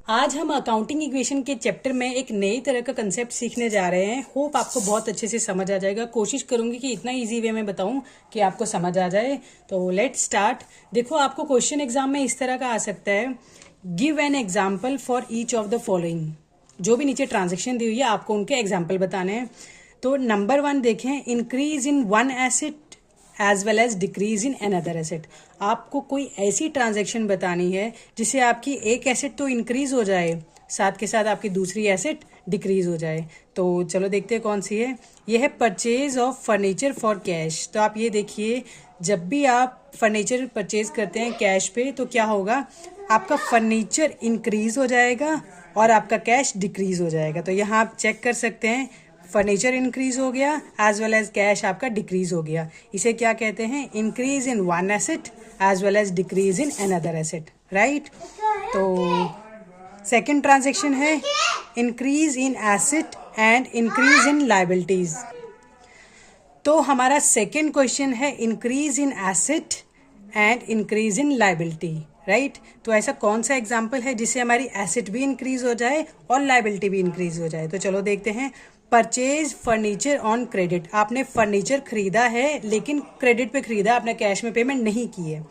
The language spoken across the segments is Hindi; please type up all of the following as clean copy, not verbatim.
आज हम अकाउंटिंग इक्वेशन के चैप्टर में एक नई तरह का कंसेप्ट सीखने जा रहे हैं। होप आपको बहुत अच्छे से समझ आ जाएगा। कोशिश करूंगी कि इतना इजी वे में बताऊं कि आपको समझ आ जाए। तो लेट्स स्टार्ट। देखो, आपको क्वेश्चन एग्जाम में इस तरह का आ सकता है, give an example for each of the following. जो भी नीचे ट्रांजेक्शन दी हुई है आपको उनके एग्जाम्पल बताने हैं। तो नंबर 1 देखें, increase in one asset as well as decrease in another asset. आपको कोई ऐसी ट्रांजैक्शन बतानी है जिससे आपकी एक एसेट तो इंक्रीज हो जाए, साथ के साथ आपकी दूसरी एसेट डिक्रीज हो जाए। तो चलो देखते हैं कौन सी है। यह है purchase of furniture for cash. तो आप ये देखिए, जब भी आप फर्नीचर परचेज करते हैं कैश पे तो क्या होगा, आपका फर्नीचर इंक्रीज हो जाएगा और आपका कैश डिक्रीज हो जाएगा। तो यहाँ आप चेक कर सकते हैं, फर्नीचर इंक्रीज हो गया एज वेल एज कैश आपका डिक्रीज हो गया। इसे क्या कहते हैं, increase in one asset as well as decrease in another asset, right. तो सेकंड ट्रांजैक्शन है increase in asset and increase in liabilities. तो हमारा सेकंड क्वेश्चन है increase in asset and increase in liability, right. तो ऐसा कौन सा एग्जाम्पल है जिससे हमारी एसेट भी इंक्रीज हो जाए और लायबिलिटी भी इंक्रीज हो जाए। तो चलो देखते हैं। Purchase furniture on credit. आपने फर्नीचर खरीदा है लेकिन क्रेडिट पे खरीदा, आपने कैश में पेमेंट नहीं की है।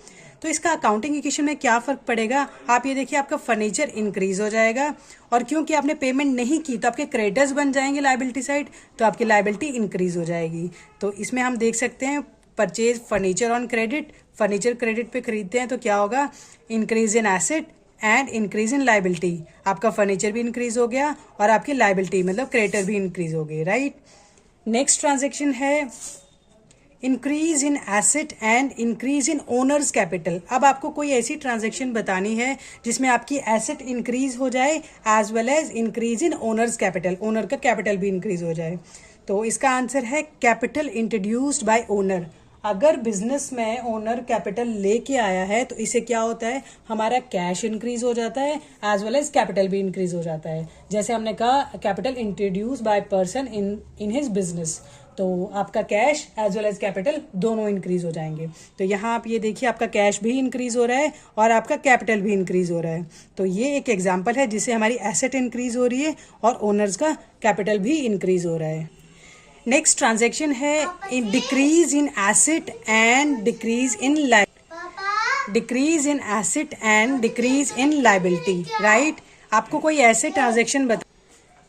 तो इसका अकाउंटिंग इक्वेशन में क्या फर्क पड़ेगा, आप ये देखिए, आपका फर्नीचर इंक्रीज हो जाएगा और क्योंकि आपने पेमेंट नहीं की तो आपके क्रेडिटर्स बन जाएंगे लायबिलिटी साइड, तो आपकी लायबिलिटी इंक्रीज हो जाएगी। तो इसमें हम देख सकते हैं purchase furniture on credit, furniture credit पे खरीदते हैं तो क्या होगा, increase in asset and increase in liability. आपका फर्नीचर भी इंक्रीज हो गया और आपकी लायबिलिटी मतलब क्रेडिटर भी इंक्रीज हो गई, राइट। नेक्स्ट ट्रांजैक्शन है increase in asset and increase in owner's capital. अब आपको कोई ऐसी ट्रांजैक्शन बतानी है जिसमें आपकी एसेट इंक्रीज हो जाए as well as increase in owner's capital, owner का कैपिटल भी इंक्रीज हो जाए। तो इसका आंसर है कैपिटल इंट्रोड्यूस्ड बाय ओनर। अगर बिजनेस में ओनर कैपिटल लेके आया है तो इससे क्या होता है, हमारा कैश इंक्रीज हो जाता है एज वेल एज कैपिटल भी इंक्रीज हो जाता है। जैसे हमने कहा capital introduce by person in his business, तो आपका cash as well as capital दोनों इंक्रीज हो जाएंगे। तो यहाँ आप ये देखिए, आपका कैश भी इंक्रीज हो रहा है और आपका कैपिटल भी इंक्रीज हो रहा है। तो ये एक एग्जाम्पल है जिससे हमारी एसेट इंक्रीज हो रही है और ओनर्स का कैपिटल भी इंक्रीज हो रहा है। नेक्स्ट ट्रांजैक्शन है in decrease in asset and decrease in decrease in asset and decrease in liability, right. आपको कोई ऐसे ट्रांजैक्शन बता,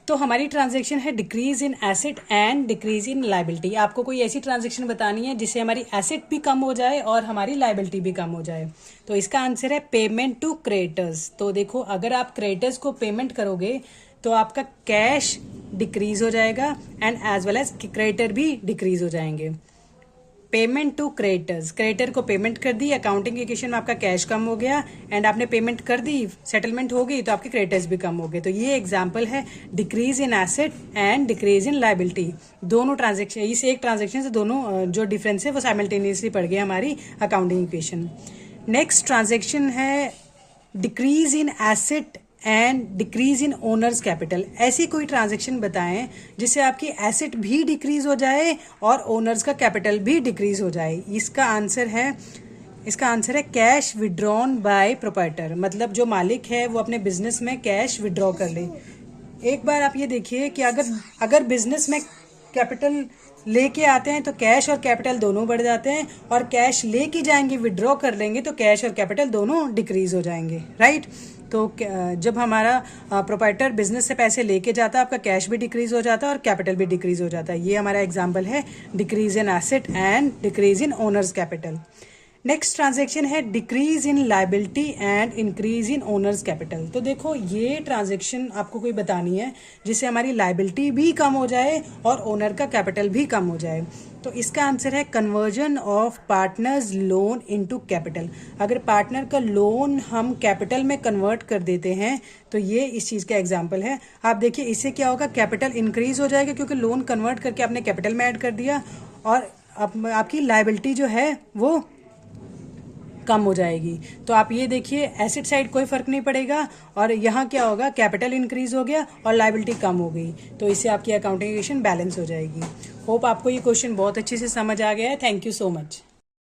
तो हमारी ट्रांजैक्शन है decrease in asset and decrease in liability. आपको कोई ऐसी ट्रांजैक्शन बतानी है जिससे हमारी एसेट भी कम हो जाए और हमारी लायबिलिटी भी कम हो जाए। तो इसका आंसर है पेमेंट टू क्रेडिटर्स। तो देखो, अगर आप क्रेडिटर्स को पेमेंट करोगे तो आपका कैश डिक्रीज हो जाएगा and as well as creditor भी डिक्रीज हो जाएंगे। पेमेंट टू क्रेडिटर्स, क्रेडिटर को पेमेंट कर दी, अकाउंटिंग इक्वेशन में आपका कैश कम हो गया एंड आपने पेमेंट कर दी, सेटलमेंट हो गई तो आपके क्रेडिटर्स भी कम हो गए। तो ये एग्जांपल है decrease in asset and decrease in liability. दोनों ट्रांजेक्शन, इस एक ट्रांजेक्शन से दोनों जो डिफरेंस है वो साइमल्टेनियसली पड़ गए हमारी अकाउंटिंग इक्वेशन। नेक्स्ट ट्रांजेक्शन है decrease in asset and decrease in owner's capital. ऐसी कोई ट्रांजैक्शन बताएं जिससे आपकी एसेट भी डिक्रीज हो जाए और ओनर्स का कैपिटल भी डिक्रीज हो जाए। इसका आंसर है कैश विड्रॉन बाय प्रोप्राइटर। मतलब जो मालिक है वो अपने बिजनेस में कैश विड्रॉ कर ले। एक बार आप ये देखिए कि अगर बिजनेस में कैपिटल लेके आते हैं तो कैश और कैपिटल दोनों बढ़ जाते हैं, और कैश लेके जाएंगे विड्रॉ कर लेंगे तो कैश और कैपिटल दोनों डिक्रीज हो जाएंगे, राइट। तो जब हमारा प्रोप्राइटर बिजनेस से पैसे लेके जाता है, आपका कैश भी डिक्रीज हो जाता है और कैपिटल भी डिक्रीज हो जाता है। ये हमारा एग्जाम्पल है decrease in asset and decrease in owner's capital. Next transaction है decrease in liability and increase in owner's capital. तो देखो, ये ट्रांजैक्शन आपको कोई बतानी है जिससे हमारी लायबिलिटी भी कम हो जाए और ओनर का कैपिटल भी कम हो जाए। तो इसका आंसर है conversion of partners loan into capital. अगर पार्टनर का लोन हम कैपिटल में कन्वर्ट कर देते हैं तो ये इस चीज़ का एग्जाम्पल है। आप देखिए, इससे क्या होगा, कैपिटल इंक्रीज हो जाएगा क्योंकि लोन कन्वर्ट करके आपने कैपिटल में ऐड कर दिया और आपकी लायबिलिटी जो है वो कम हो जाएगी। तो आप ये देखिए, एसेट साइड कोई फर्क नहीं पड़ेगा और यहाँ क्या होगा, कैपिटल इंक्रीज हो गया और लायबिलिटी कम हो गई। तो इससे आपकी अकाउंटिंग इक्वेशन बैलेंस हो जाएगी। होप आपको ये क्वेश्चन बहुत अच्छे से समझ आ गया है। Thank you so much.